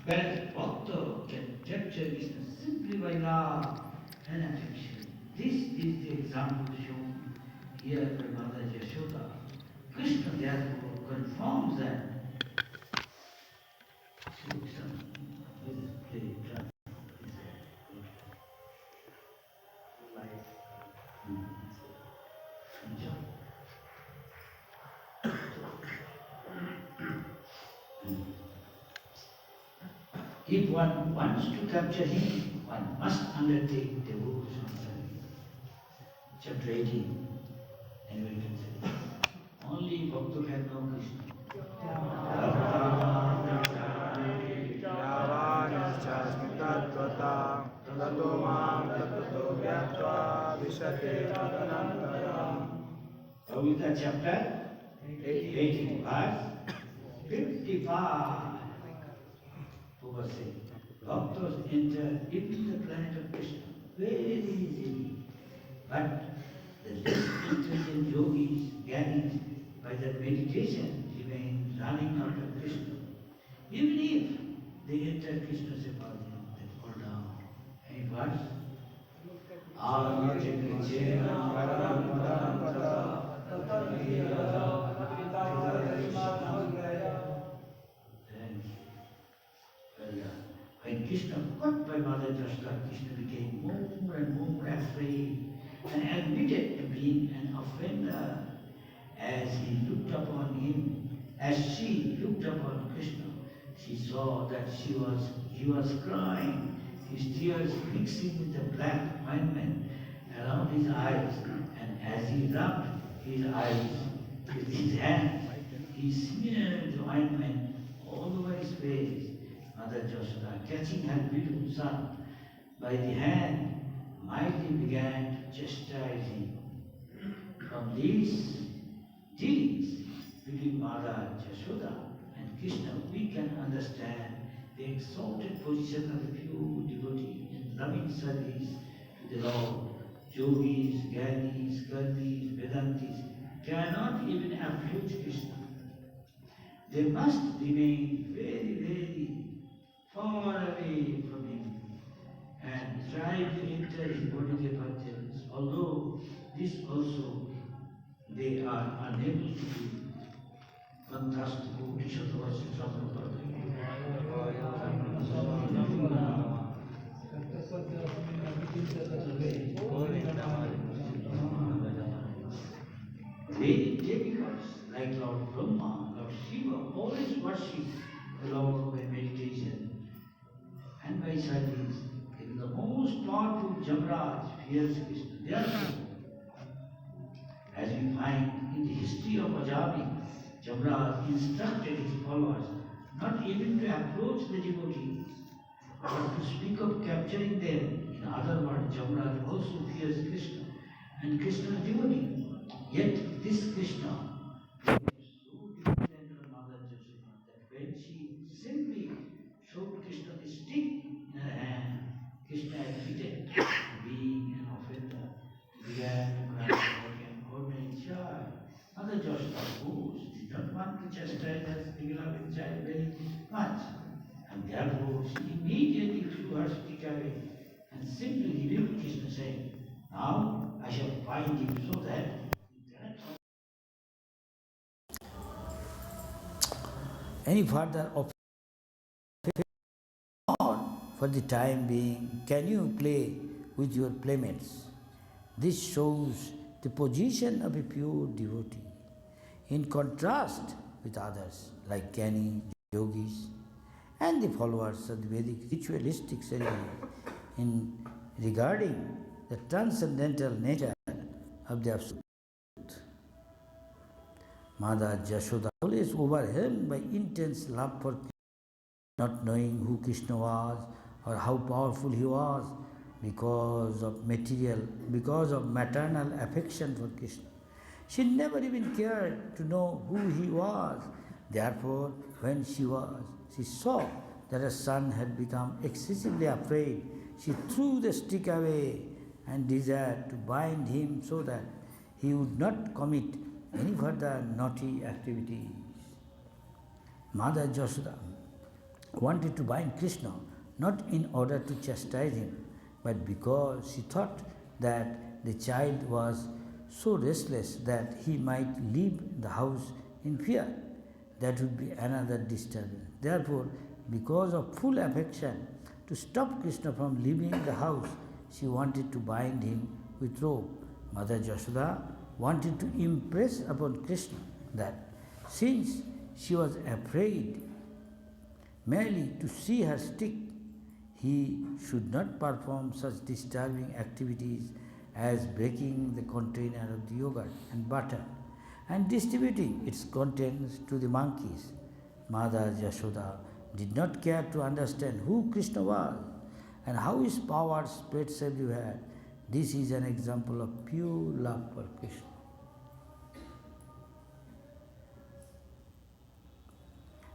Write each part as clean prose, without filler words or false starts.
Whereas Bhakta can capture Krishna simply by love and affection. This is the example shown here by Mother Yashoda. Krishna therefore confirms that. If one wants to capture him, one must undertake devotional service. Chapter 18. Anyway, you can say. Only Bhakta can know Krishna. Now with the chapter 18, verse 55. Prabhupada said, Bhaktas enter into the planet of Krishna very easily. But the less intelligent yogis, gyanis, by their meditation remain running after Krishna. Even if they enter Krishna's body, they fall down. Any words? When Krishna got by Mother Yashoda, Krishna became more and more afraid and admitted to being an offender. As he looked upon him, as she looked upon Krishna, she saw that he was crying, his tears mixing with the black ointment around his eyes, and as he rubbed his eyes with his hand, he smeared the ointment all over his face. Mother Yashoda, catching her beautiful son by the hand, mildly began to chastise him. From these dealings between Mother Yashoda and Krishna, we can understand the exalted position of the pure devotee in loving service to the Lord. Yogis, Gyanis, Karmis, Vedantis cannot even approach Krishna. They must remain very, very far away from him and try to enter his bodily partners. Although this also they are unable to do. Fantastico, Tishatavasya Prabhupada. Lady demigods like Lord Brahma, Lord Shiva always worship the Lord by meditation and by service. Even the most powerful Jamraj fears Krishna. Therefore, as we find in the history of Ajami, Jamraj instructed his followers not even to approach the devotee, but to speak of capturing them. In other words, Jamraj also fears Krishna and Krishna's devotee. Yet this Krishna became so dependent on Mother Yashoda that when she simply showed Krishna the stick in her hand, Krishna admitted being an offender. He began to cry like an ordinary child. Mother Yashoda, of course, did not want to chastise her beloved child very much, and therefore she immediately threw her stick away and simply rebuked Krishna, saying, "Now I shall bind him so that any further offense for the time being, can you play with your playmates?" This shows the position of a pure devotee, in contrast with others like Jnani, yogis, and the followers of the Vedic ritualistic ceremony in regarding the transcendental nature of the Absolute. Mother Yashoda, always overwhelmed by intense love for Krishna, not knowing who Krishna was or how powerful he was because of maternal affection for Krishna. She never even cared to know who he was. Therefore, when she saw that her son had become excessively afraid, she threw the stick away and desired to bind him so that he would not commit any further naughty activities. Mother Yashoda wanted to bind Krishna not in order to chastise him, but because she thought that the child was so restless that he might leave the house in fear. That would be another disturbance. Therefore, because of full affection, to stop Krishna from leaving the house, she wanted to bind him with rope. Mother Jashoda wanted to impress upon Krishna that since she was afraid merely to see her stick, he should not perform such disturbing activities as breaking the container of the yogurt and butter and distributing its contents to the monkeys. Mother Jashoda did not care to understand who Krishna was and how his power spreads everywhere. This is an example of pure love for Krishna.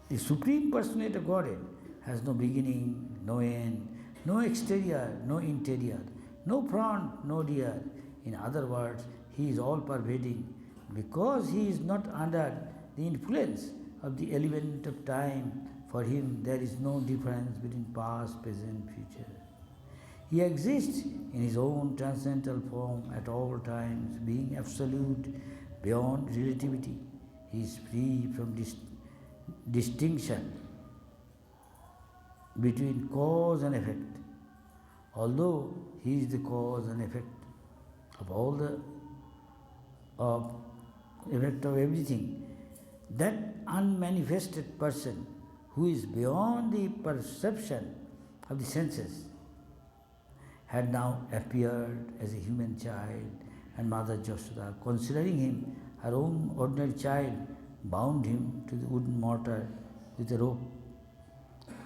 The Supreme Personality of Godhead has no beginning, no end, no exterior, no interior, no front, no rear. In other words, He is all pervading. Because He is not under the influence of the element of time, for Him there is no difference between past, present, future. He exists in His own transcendental form at all times, being absolute, beyond relativity. He is free from distinction between cause and effect. Although He is the cause and effect of all the effect of everything, that unmanifested person who is beyond the perception of the senses had now appeared as a human child, and Mother Jashoda, considering him her own ordinary child, bound him to the wooden mortar with a rope.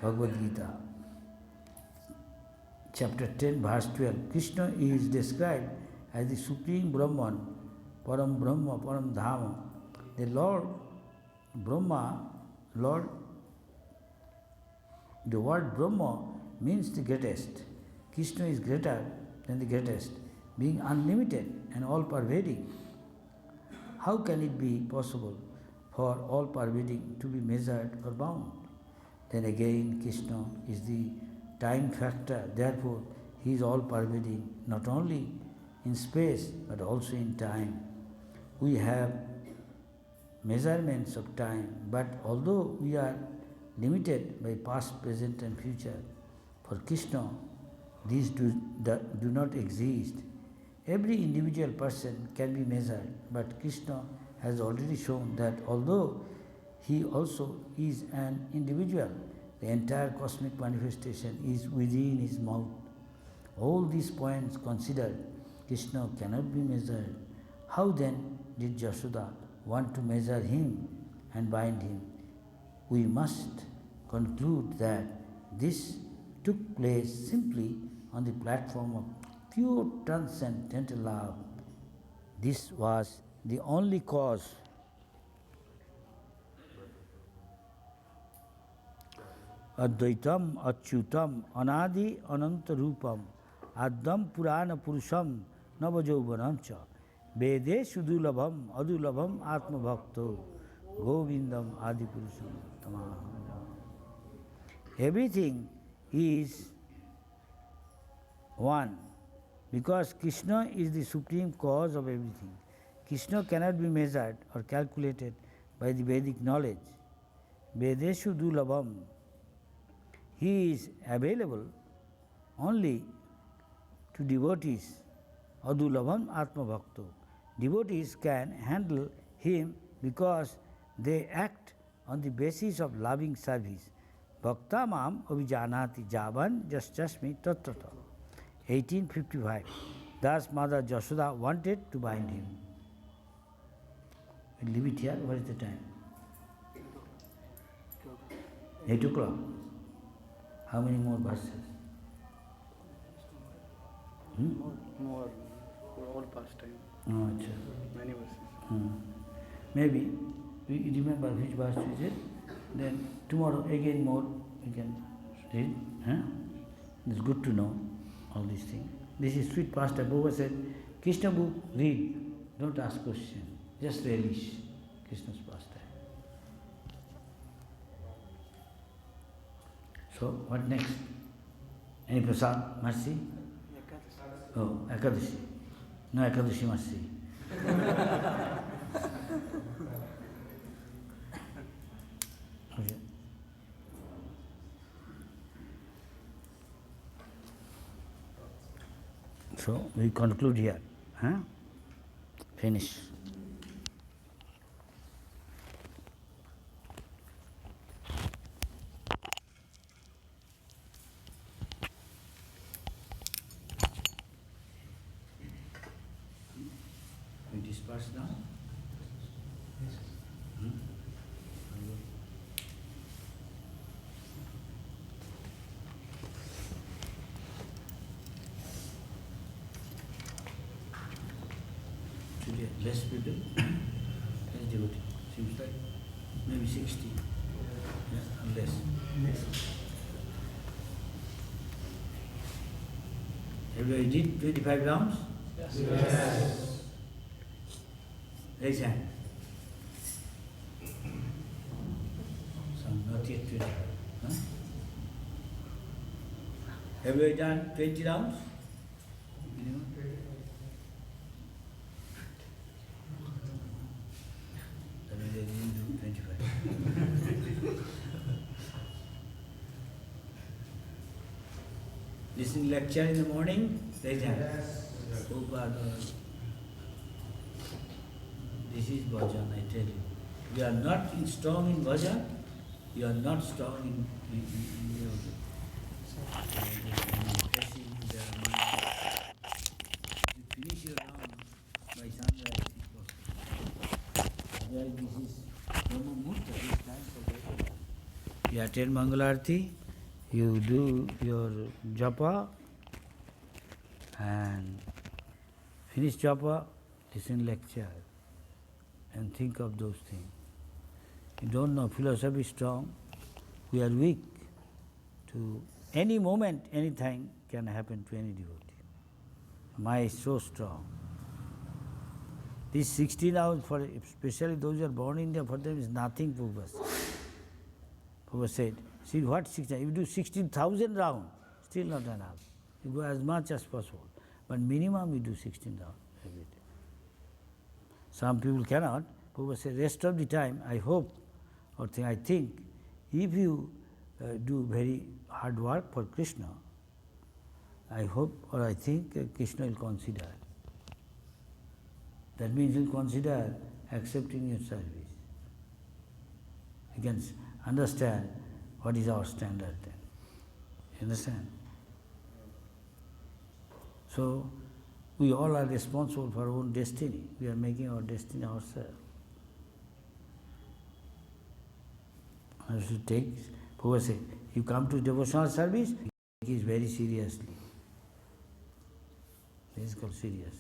Bhagavad Gita, chapter 10, verse 12. Krishna is described as the Supreme Brahman, Param Brahma, Param Dhama. The Lord Brahma, the word Brahma means the greatest. Krishna is greater than the greatest, being unlimited and all-pervading. How can it be possible for all-pervading to be measured or bound? Then again, Krishna is the time factor. Therefore, He is all-pervading, not only in space but also in time. We have measurements of time, but although we are limited by past, present and future, for Krishna these do not exist. Every individual person can be measured, but Krishna has already shown that although He also is an individual, the entire cosmic manifestation is within His mouth. All these points considered, Krishna cannot be measured. How then did Jashoda want to measure Him and bind Him? We must conclude that this took place simply on the platform of pure transcendental love. This was the only cause Advaitam Achyutam Anadi Anantarupam Adam Purana Purusham Navajauvanamcha Vedeshu Dulabham Adulabham Atma Bhakto Govindam Adipurusham Tamaham. Everything is one, because Krishna is the supreme cause of everything. Krishna cannot be measured or calculated by the Vedic knowledge. Vedeshu Dulabham. He is available only to devotees. Adulabham Atma Bhakto. Devotees can handle Him because they act on the basis of loving service. Bhakta mam avijanati javan jaschasmi tattata. 1855. Thus Mother Jashoda wanted to bind him. We'll leave it here. What is the time? 8 o'clock. How many more verses? More. For all past time. Oh, achha. Many verses. Maybe we remember which verse we did. Then tomorrow again more we can read. It's good to know all these things. This is sweet pastime. Prabhupada said, Krishna book, read. Don't ask questions. Just relish Krishna's pastime. So, what next? Any prasad, mercy? Oh, Ekadashi. No Ekadashi mercy. Okay. So, we conclude here. Huh? Finish. We disperse now? Hmm? Today, less people, less devotee. Seems like maybe 60. Yeah, or less. Everybody did 25 rounds? Yes. Raise hand. Some not yet 25. Huh? Have you done 20 rounds? Minimum? That means they didn't do 25. Listening lecture in the morning, raise hand. Prabhupada, this is bhajan, I tell you. You are not strong in bhajan, you are not strong in your passing the mind. You finish your round by sunrise, it was. Otherwise, this is Brahma Murta, this time for bhajan. You attend Mangalarti, you do your japa, and finish japa, listen lecture, and think of those things. You don't know, philosophy is strong, we are weak. To any moment, anything can happen to any devotee. Maya is so strong. These 16 hours, for especially those who are born in India, for them is nothing, Prabhupada said. Prabhupada said, see what 16, if you do 16,000 rounds, still not enough. You go as much as possible. But minimum you do 16 rounds every day. Some people cannot. Prabhupada said, rest of the time, I hope, or I think, if you do very hard work for Krishna, I hope or I think Krishna will consider. That means he will consider accepting your service. You can understand what is our standard then. You understand? So, we all are responsible for our own destiny. We are making our destiny ourselves. I should take, Prabhupada said, you come to devotional service, take it very seriously. This is called seriously.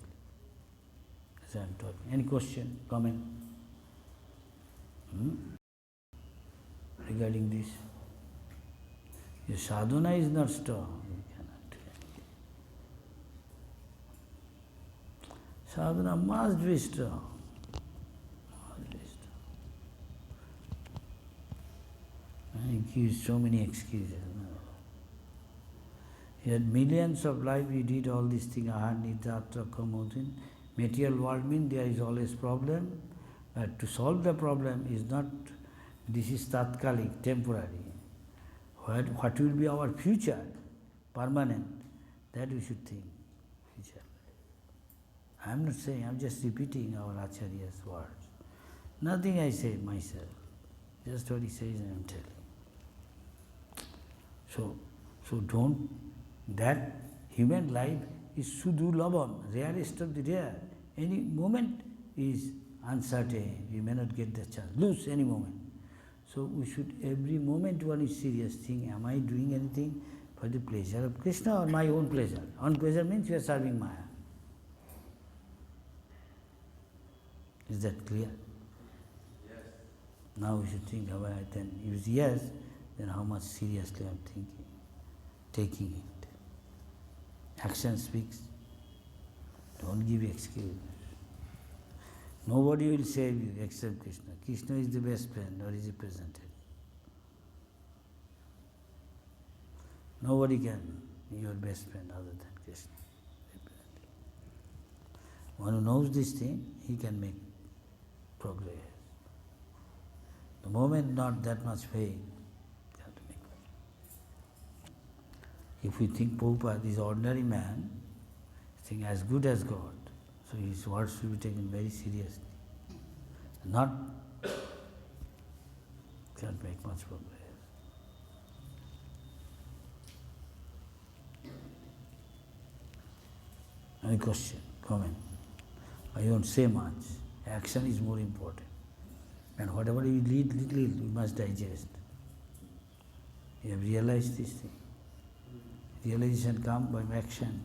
As I am talking. Any question, comment? Regarding this? Your sadhana is not strong. You cannot do anything. Sadhana must be strong. Must be strong. And he gives so many excuses. No. You had millions of life, you did all these things, ahar, nidra, atra, kamodin. Material world means there is always problem, but to solve the problem is not, this is tatkalik, temporary. What will be our future, permanent, that we should think, future. I am not saying, I am just repeating our Acharya's words. Nothing I say myself, just what he says I am telling. So don't, that human life is sudurlabham, rarest of the rare. Any moment is uncertain, we may not get the chance, lose any moment. So we should, every moment one is serious thing, am I doing anything for the pleasure of Krishna or my own pleasure? Own pleasure means you are serving Maya. Is that clear? Yes. Now we should think, then if yes, then how much seriously I am thinking, taking it. Action speaks. Don't give excuse. Nobody will save you except Krishna. Krishna is the best friend or is represented. Nobody can be your best friend other than Krishna. One who knows this thing, he can make progress. The moment not that much faith, you have to make progress. If we think Prabhupada is ordinary man, think as good as God, so his words should be taken very seriously. Not can't make much progress. Any question, comment? I won't say much. Action is more important. And whatever you lead little, you must digest. You have realized this thing. Realization comes by action.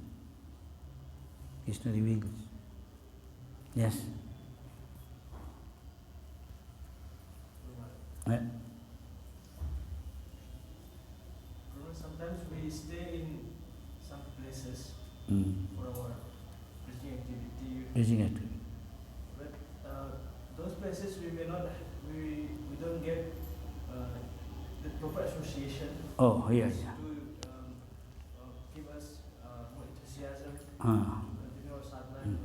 Krishna reveals. Yes? Sometimes we stay in some places for our preaching activity. Preaching activity. But those places we may not, we don't get the proper association. Oh, yeah. To give us more enthusiasm, Ah. continue our sadhana.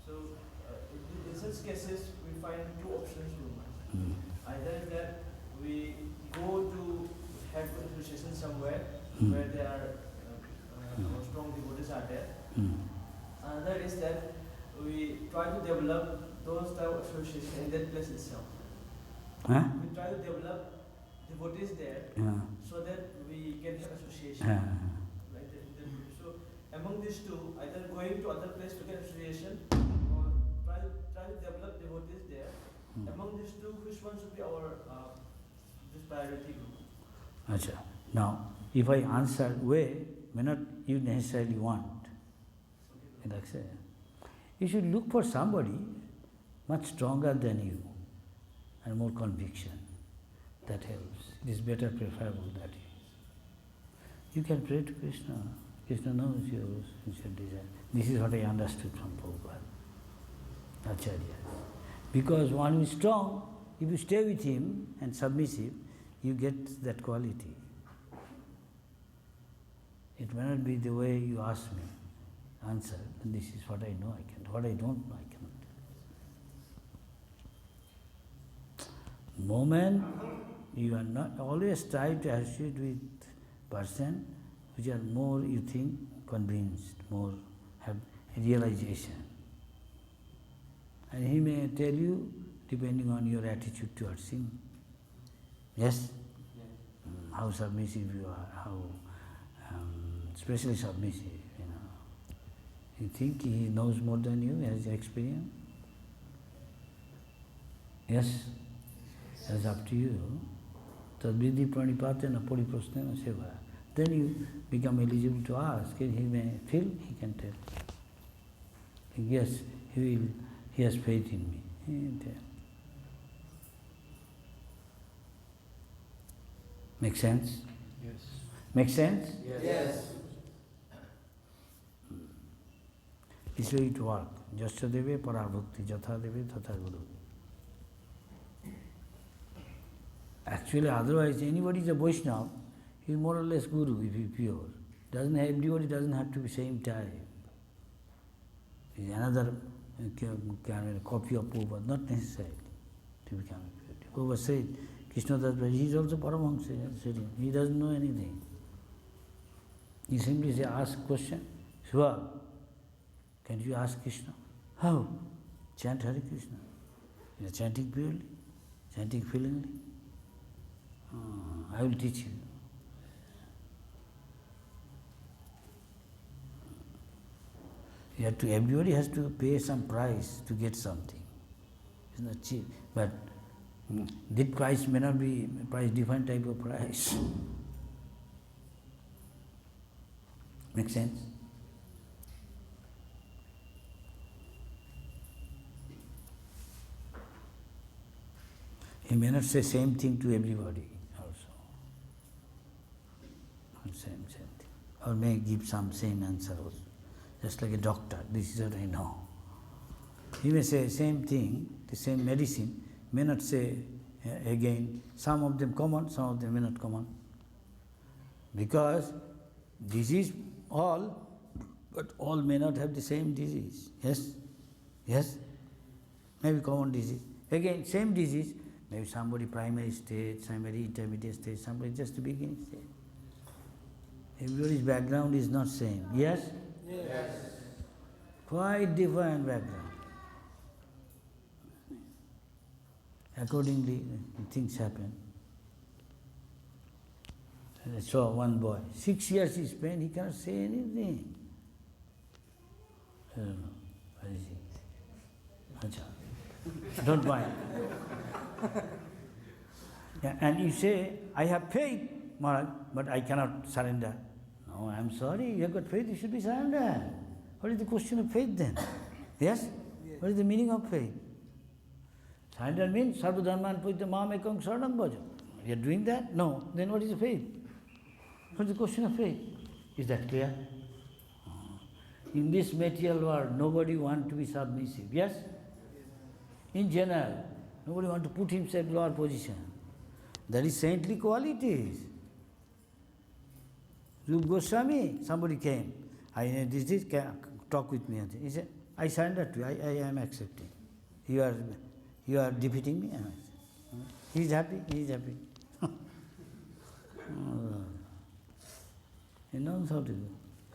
So in such cases we find two options. Either that we go to have association somewhere where there are strong devotees are there. Another is that we try to develop those type of association in that place itself. Huh? We try to develop devotees there so that we can have association. Like that. So among these two, either going to other place to get association or try to develop devotees there. Among these two, which one should be our this priority group? Achha. Now, if I answer way, may not you necessarily want. Like say, you should look for somebody much stronger than you and more conviction. That helps. It is better preferable that you can pray to Krishna. Krishna knows your desire. This is what I understood from Prabhupada, Acharya. Because one who is strong, if you stay with him and submissive, you get that quality. It may not be the way you ask me, answer, and this is what I know I can. What I don't know, I cannot. Moment you are not, always try to associate with person which are more, you think, convinced, more have realization. And he may tell you, depending on your attitude towards him. Yes? How submissive you are, how especially submissive, you know. You think he knows more than you, has experience? Yes? That's up to you. Tadvidhi pranipatena pariprasnena seva. Then you become eligible to ask. He may feel, he can tell. Yes, he has faith in me. He can tell. Make sense? Yes. Make sense? Yes. This way it works. Jasya deve parabhakti, jatha deve tatha guru. Actually, otherwise, anybody is a Vaishnava, he is more or less guru if he is pure. Everybody doesn't have to be same type. He is another copy of Prabhupada, not necessarily to become a pure. Prabhupada said, Krishna Das, he is also Paramahamsa sitting. He doesn't know anything. He simply say, ask question, Shiva, can you ask Krishna? How? Chant Hare Krishna. You are chanting purely, chanting feelingly. I will teach you. Everybody has to pay some price to get something. It's not cheap. But that price may not be different type of price. Make sense? He may not say same thing to everybody also. Not same thing. Or may give some same answer also. Just like a doctor, this is what I know. He may say same thing, the same medicine, may not say again, some of them common, some of them may not common. Because disease all, but all may not have the same disease. Yes? Yes? Maybe common disease. Again, same disease, maybe somebody primary stage, somebody intermediate stage, somebody just the beginning stage. Everybody's background is not same. Yes? Yes. Quite different background. Accordingly, things happen. I saw one boy, 6 years he spent, he cannot say anything. I don't know. Where is he? Acha. Don't mind. Yeah, and you say, I have faith, Maharaj, but I cannot surrender. No, I am sorry, you have got faith, you should be surrendered. What is the question of faith then? Yes? What is the meaning of faith? Surrender means sarva dharman puita mam ekam saranam bhaja. You are doing that? No. Then what is the faith? What is the question of faith? Is that clear? In this material world, nobody wants to be submissive. Yes? In general, nobody wants to put himself in lower position. That is saintly qualities. Rup Goswami, somebody came. This talk with me. He said, I surrender to you. I am accepting. You are defeating me. He is happy. He is happy. He knows how to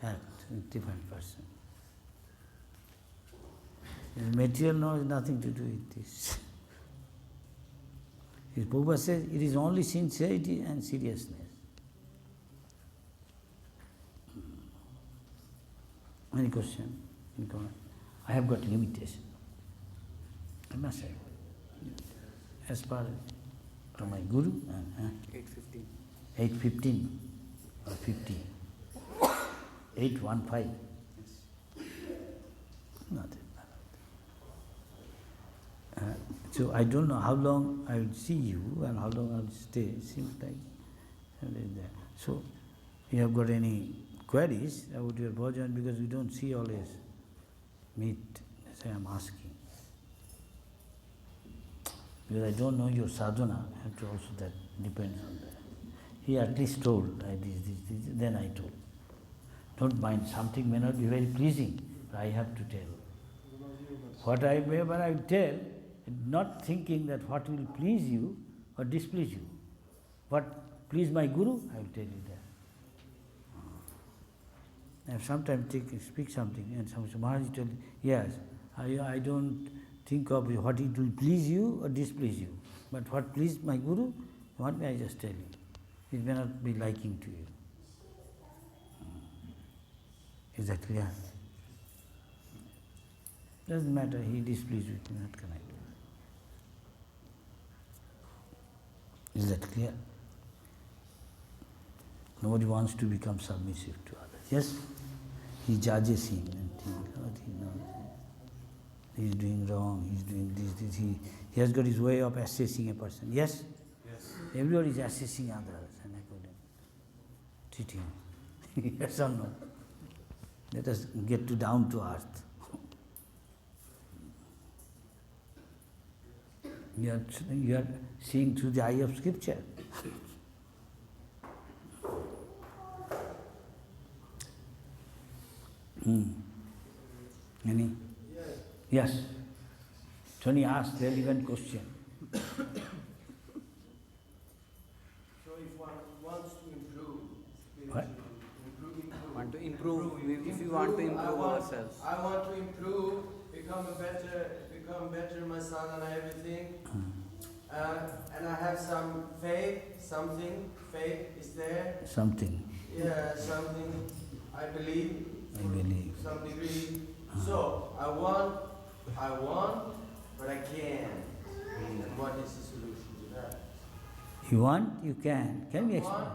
act with different person. His material knowledge has nothing to do with this. His Prabhupada says it is only sincerity and seriousness. Any question? Any comment? I have got limitation. I must say. As far as from my Guru, 8:15. 8:15 or 50. 8:15. Nothing. So I don't know how long I will see you and how long I will stay. It seems like that. So, you have got any queries about your bhajan, because we don't see always meet. That's why I'm asking. Because I don't know your sadhana, I have to also that depends on that. He at least told, this, then I told. Don't mind, something may not be very pleasing, but I have to tell. Whatever I tell, not thinking that what will please you or displease you. What please my Guru, I will tell you that. I have sometimes speak something and some Maharaj tell, yes, I don't think of what it will please you or displease you. But what pleased my Guru, what may I just tell you? It may not be liking to you. Is that clear? Doesn't matter, he displeased with me, what can I do? Is that clear? Nobody wants to become submissive to others. Yes? He judges him and thinks, what he knows. He is doing wrong, he is doing this. He has got his way of assessing a person. Yes? Yes. Everybody is assessing others and according treating. Yes or no? Let us get to down to earth. You are seeing through the eye of scripture. Any? Yes. Yes. Tony asked relevant question. So if one wants to improve, What? Want to improve, if you want to improve ourselves. I want to improve, become better my son and everything. And I have some faith, faith is there. Something. Yeah, something I believe. I believe. Some degree. So I want, but I can't. And what is the solution to that? You want, you can. Can you I explain? want,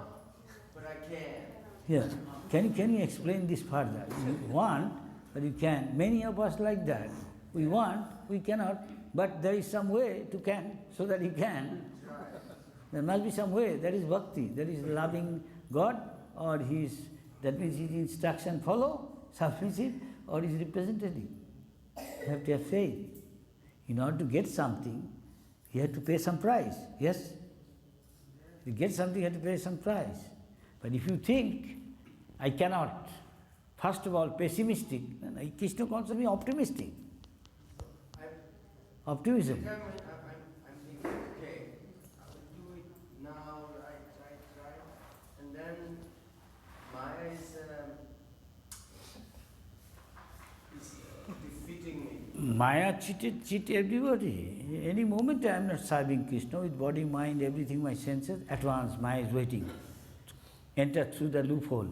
but I can't. Yes. Can you explain this further? You want, but you can. Many of us like that. We want, we cannot, but there is some way to can, so that you can. There must be some way. That is bhakti. That is loving God, or that means his instruction follow, submissive, or his representative. You have to have faith. In order to get something, you have to pay some price. Yes? To get something, you have to pay some price. But if you think, I cannot, first of all, pessimistic, then Krishna calls me optimistic. Optimism. I'm thinking, okay, I will do it now, right, and then Maya is defeating me. Maya cheat everybody. Any moment I am not serving Krishna with body, mind, everything, my senses, at once Maya is waiting. Enter through the loophole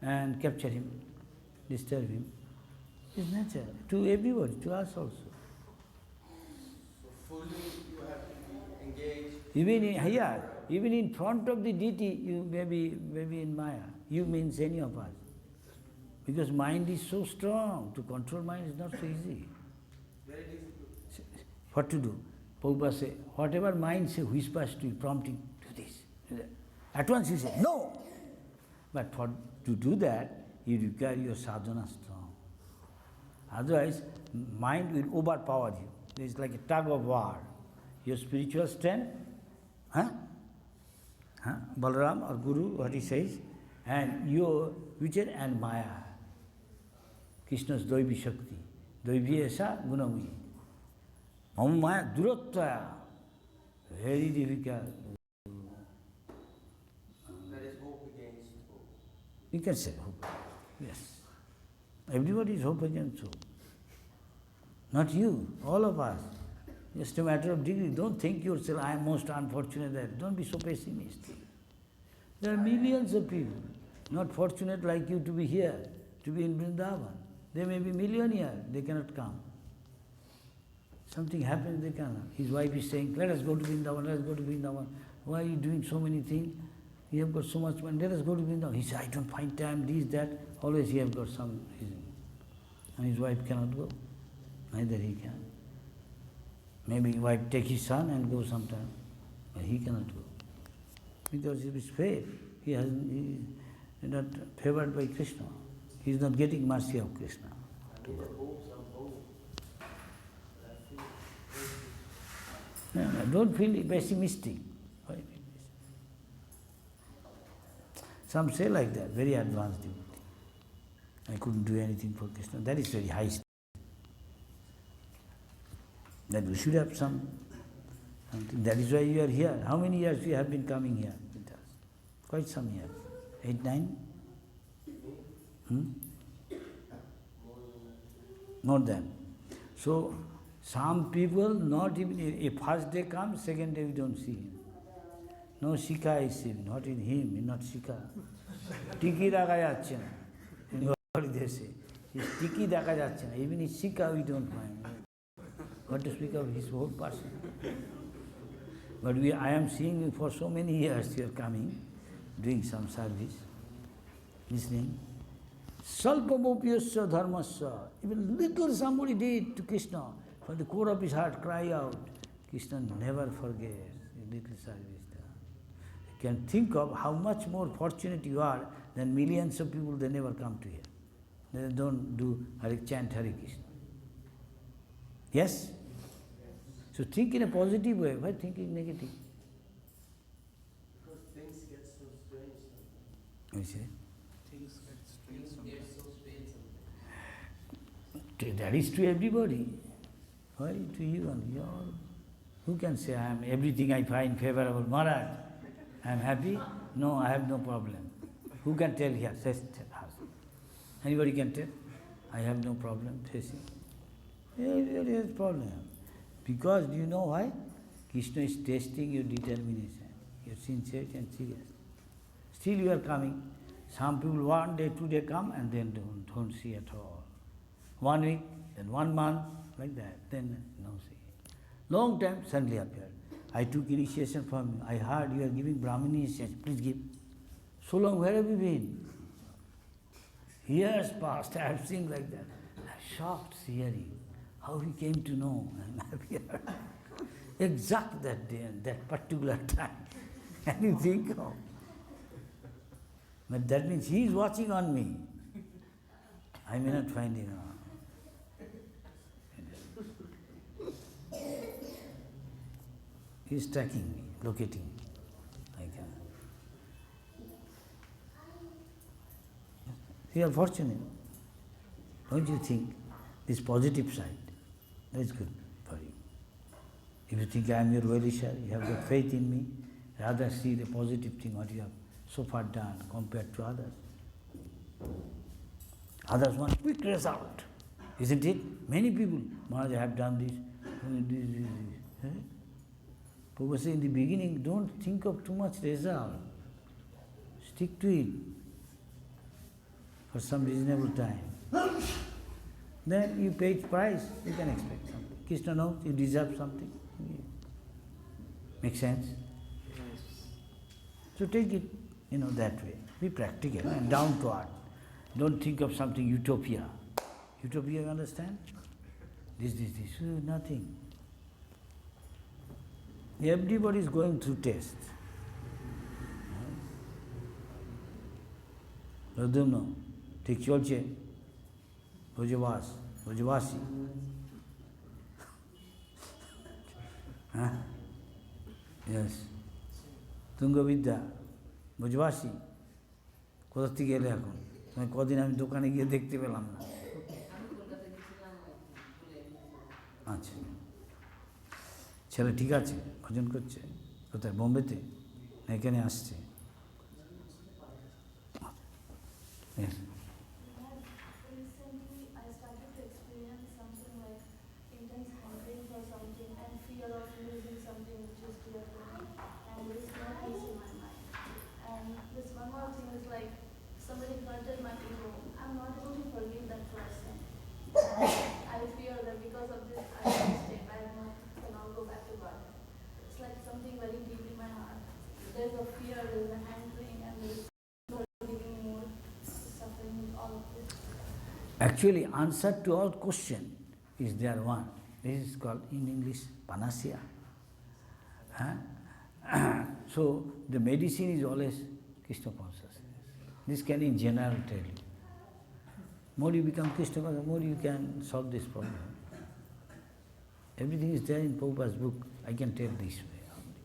and capture him, disturb him. It's natural. To everybody, to us also. So fully you have to be engaged. Even in front of the deity, you may be in Maya. You means any of us. Because mind is so strong. To control mind is not so easy. Very difficult. What to do? Prabhupada say, whatever mind say, whispers to you, prompting, do this, do that. At once you say, no! But to do that, you require your sadhana strong. Otherwise, mind will overpower you. It's like a tug of war. Your spiritual strength, Balaram or Guru, what he says, and your vichar and Maya. Krishna's Daivi Shakti. Daivi Esa Gunami. Mam Maya Durattaya. Very difficult. That is hope against hope. You can say hope. Yes. Everybody is hope against hope. Not you, all of us. Just a matter of degree. Don't think yourself, I am most unfortunate there. Don't be so pessimistic. There are millions of people not fortunate like you to be here, to be in Vrindavan. There may be million here, they cannot come. Something happens, they cannot. His wife is saying, let us go to Vrindavan, let us go to Vrindavan. Why are you doing so many things? You have got so much money, let us go to Vrindavan. He said, I don't find time, this, that. Always he has got some reason. And his wife cannot go. Neither he can. Maybe wife take his son and go sometime, but he cannot go. Because it is faith. He is not favored by Krishna. He is not getting mercy of Krishna. No, don't feel pessimistic. Some say like that, very advanced devotee. I couldn't do anything for Krishna. That is very high state. That we should have something. That is why you are here. How many years you have been coming here with us? Quite some years. 8, 9? More than. So, some people not even, a first day comes, second day we don't see him. No Shika is seen, not in him, not Shika. Tiki দেখা যাচ্ছে না. In Gauri they say. His tiki দেখা যাচ্ছে না. Even his Shika we don't find. What to speak of his whole person. But I am seeing you for so many years, you are coming, doing some service, listening. Salpamopyasya dharmasya. Even little somebody did to Krishna, from the core of his heart, cry out. Krishna never forgets a little service done. You can think of how much more fortunate you are than millions of people, they never come to here. They don't do chant Hare Krishna. Yes? So think in a positive way. Why thinking negative? Because things get so strange sometimes. You see? Things get so strange sometimes. That is to everybody. Why to you and you all? Who can say, I am everything I find favorable? Maharaj, I am happy? No, I have no problem. Who can tell here? Anybody can tell? I have no problem facing. Everybody has problem. Because do you know why? Krishna is testing your determination, your sincerity and seriousness. Still you are coming. Some people 1 day, 2 day come and then don't see at all. 1 week, then 1 month, like that, then no see. Long time, suddenly appeared. I took initiation from you. I heard you are giving Brahmin initiation. Please give. So long, where have you been? Years passed, I have seen like that. I shocked hearing how he came to know. I have heard exact that day and that particular time. Can you think of? But that means he is watching on me. I may not find him. He is tracking me, locating me. I can. You are fortunate. Don't you think this positive side? That's good for you. If you think I am your well-wisher, you have got faith in me, rather see the positive thing what you have so far done compared to others. Others want quick result, isn't it? Many people, Maharaj, I have done this, this. Prabhupada said in the beginning, don't think of too much result. Stick to it for some reasonable time. Then you pay its price, you can expect something. Krishna knows you deserve something. Make sense? So take it, that way. Be practical and down to earth. Don't think of something utopia. Utopia, you understand? This, nothing. Everybody is going through tests. Radhumno, ঠিক চলছে, Brajavasi. Yes. Tungavidya, Brajavasi. কোথা থেকে এলে এখন? কদিন আমি দোকানে গিয়ে দেখতে পেলাম না। আচ্ছা, ছেলে ঠিক আছে, ভজন করছে কোথায়? বোম্বেতে না এখানে আসছে? Recently, I started to experience something like intense hankering for something and fear of losing something which is dear to me, and there is no peace in my mind. And this one more thing is like somebody hurted my ego. I'm not able to forgive that person. I fear that because of this, I will mistake. I cannot go back to God. It's like something very deep in my heart. There's a fear, there's a hankering, and there's no forgiving more, suffering with all of this. Actually, answer to all question is there one. This is called in English panacea. So the medicine is always Krishna consciousness. This can in general tell you. More you become Krishna conscious, more you can solve this problem. Everything is there in Prabhupada's book. I can tell this way only.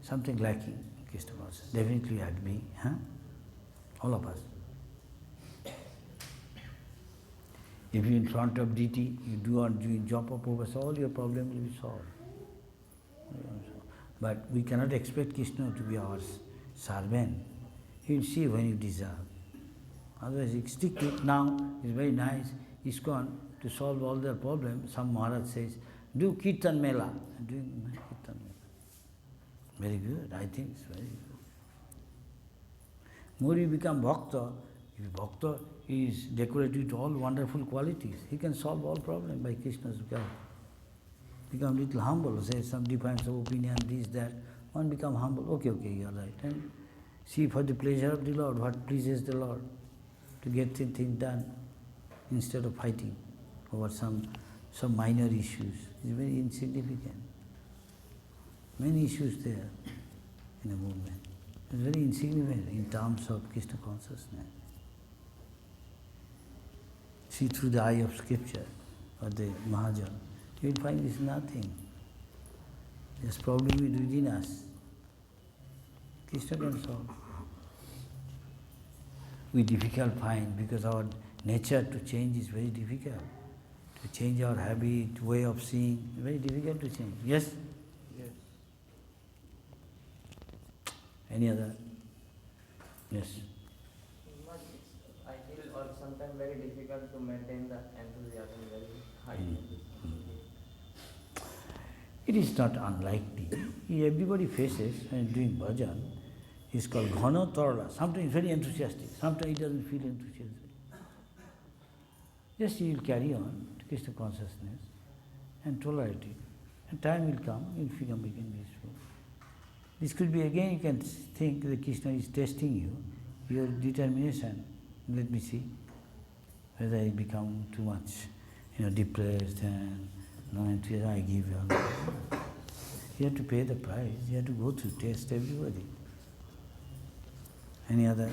Something lacking, Krishna consciousness. Definitely had me, all of us. If you in front of deity, you do job of Prabhupada, all your problem will be solved. But we cannot expect Krishna to be our servant. He will see when you deserve. Otherwise, you stick to it now. It's very nice. ISKCON, to solve all their problems, some Maharaj says, do Kirtan Mela. I'm doing Kirtan Mela. Very good. I think it's very good. More you become Bhakta, if Bhakta is decorated with all wonderful qualities, he can solve all problems by Krishna's guide. Become little humble, say some difference of opinion, this, that. One become humble, okay, you are right. And see for the pleasure of the Lord, what pleases the Lord, to get the thing done, instead of fighting over some minor issues. It's very insignificant. Many issues there in the movement. It's very insignificant in terms of Krishna consciousness. See through the eye of scripture or the Mahajan, you will find it's nothing. This problem is within us. Krishna can solve. We difficult find because our nature to change is very difficult. To change our habit, way of seeing, very difficult to change. Yes? Yes. Any other? Yes. But I feel sometimes very difficult to maintain the enthusiasm very high. It is not unlikely. Everybody faces when doing bhajan. It's called ghana tarla. Sometimes very enthusiastic, sometimes he doesn't feel enthusiastic. Just he will carry on to Krishna consciousness and tolerate it. And time will come, he will become peaceful. This could be again, you can think that Krishna is testing you, your determination. Let me see whether I become too much, depressed and no enthusiasm, I give you. You have to pay the price, you have to go through test everybody. Any other?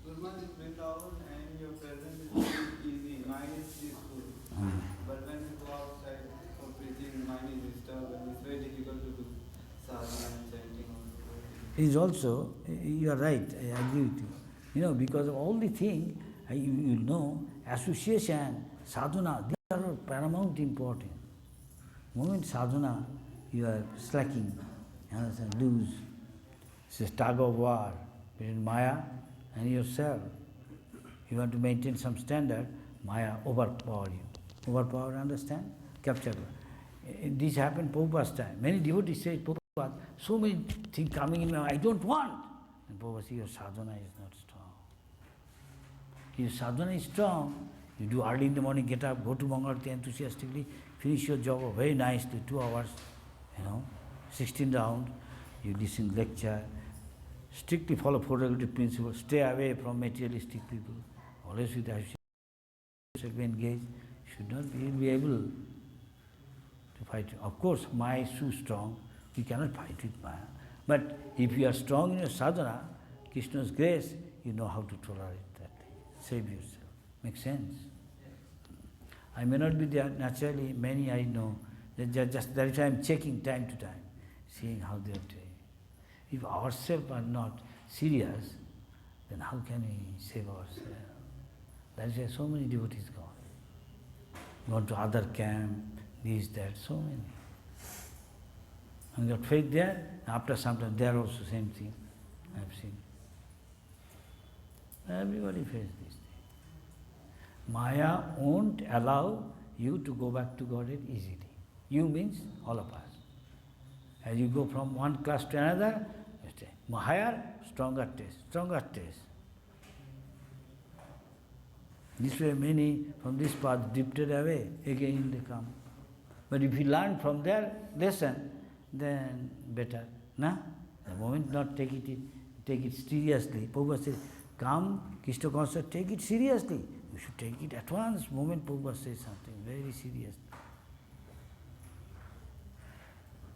Gurman is Vrindavan and your presence is very easy, mind is peaceful. But when you go outside for preaching, mind is disturbed and it's very difficult to do sadhana and chanting. It is also, you are right, I agree with you. Because of all the things, you know, association, sadhana, these are paramount important. Moment sadhana, you are slacking, loose. It's a tug of war between Maya and yourself. You want to maintain some standard, Maya overpower you. Overpower, understand? Capture. This happened Prabhupada's time. Many devotees say, Prabhupada, so many things coming in my mind, I don't want. And Prabhupada says, your sadhana is not strong. If sadhana is strong, you do early in the morning, get up, go to Mangalarti enthusiastically, finish your job very nicely, 2 hours, 16 rounds, you listen lecture, strictly follow photographic principles, stay away from materialistic people, always with yourself engaged, should not be able to fight. Of course, Maya is too strong, we cannot fight with Maya. But if you are strong in your sadhana, Krishna's grace, you know how to tolerate that thing, save yourself. Makes sense? I may not be there naturally, many I know, just that is why I am checking time to time, seeing how they are doing. If ourselves are not serious, then how can we save ourselves? That is why so many devotees gone to other camp, this, that, so many. And got faith there, after some time there also same thing, I have seen. Everybody faces this thing. Maya won't allow you to go back to Godhead easily. You means all of us. As you go from one class to another, higher, stronger taste. This way many from this path drifted away, again they come. But if you learn from their lesson, then better. The moment not take it seriously. Prabhupada says, come, Krishna conscious, take it seriously. You should take it at once, moment Prabhupada says something very serious.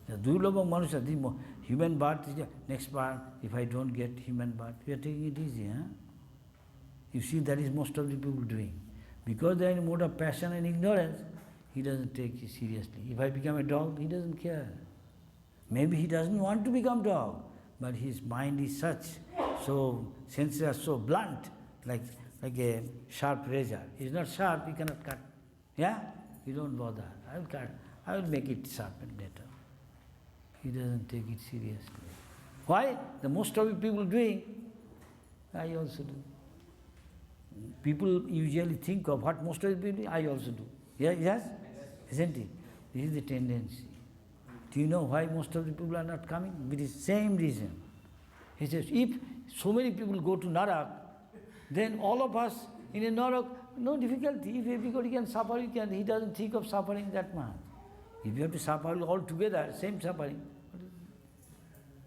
The Durlabha Manusha, the human birth is the next part. If I don't get human birth, we are taking it easy. You see, that is most of the people doing. Because they are in a mode of passion and ignorance, he doesn't take it seriously. If I become a dog, he doesn't care. Maybe he doesn't want to become dog, but his mind is such, so senses are so blunt, like a sharp razor. It's not sharp, you cannot cut. Yeah? You don't bother. I will cut. I will make it sharp and better. He doesn't take it seriously. Why? The most of the people doing, I also do. People usually think of what most of the people do, I also do. Yes? Isn't it? This is the tendency. Do you know why most of the people are not coming? With the same reason. He says, if so many people go to Narak, then all of us in a Narak, no difficulty. If everybody can suffer, he doesn't think of suffering that much. If you have to suffer all together, same suffering.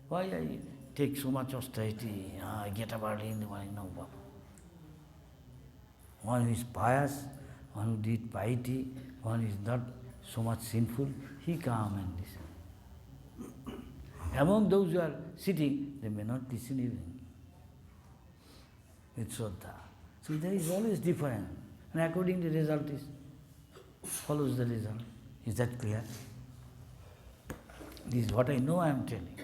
Why I take so much austerity? I get up early in the morning, no Baba. One who is pious, one who did piety, one who is not so much sinful, he come and listen. Among those who are sitting, they may not listen even with Shraddha. So there is always difference. And according to the result follows the result. Is that clear? This is what I know I am telling.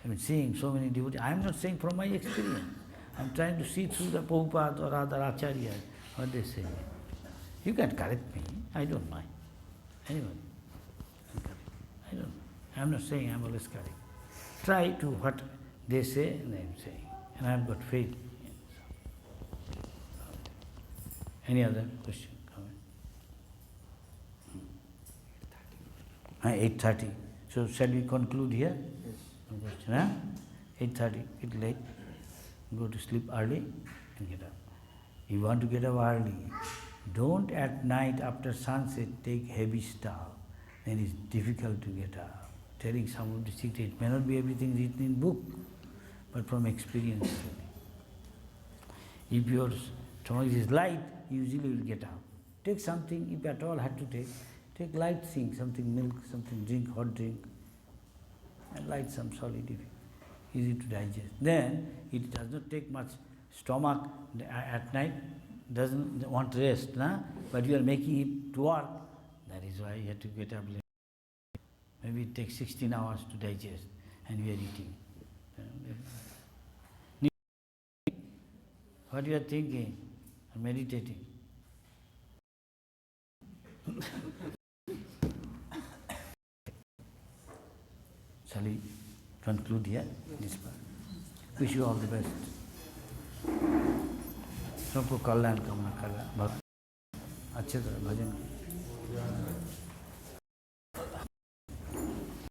I am seeing so many devotees. I am not saying from my experience. I am trying to see through the Prabhupada or other acharyas what they say. You can correct me. I don't mind. Anyone can correct. I don't. I am not saying I am always correct. Try to what they say and I am saying. And I have got faith. Any other question? Comment? 8:30. So shall we conclude here? Yes. No question, huh? 8:30, it's late. Go to sleep early and get up. You want to get up early. Don't at night after sunset take heavy stuff. Then it's difficult to get up. Telling some of the secrets. It may not be everything written in book, but from experience. If your stomach is light, usually you will get up. Take something, if at all had to take light thing, something milk, something drink, hot drink, and light some solid, easy to digest. Then it does not take much stomach at night, doesn't want rest, but you are making it to work. That is why you have to get up late. Maybe it takes 16 hours to digest, and we are eating. what you are thinking and meditating. Shall we conclude here this part? Wish you all the best. सबको कल्याण कामना कर रहा है, भक्त अच्छे तरह भजन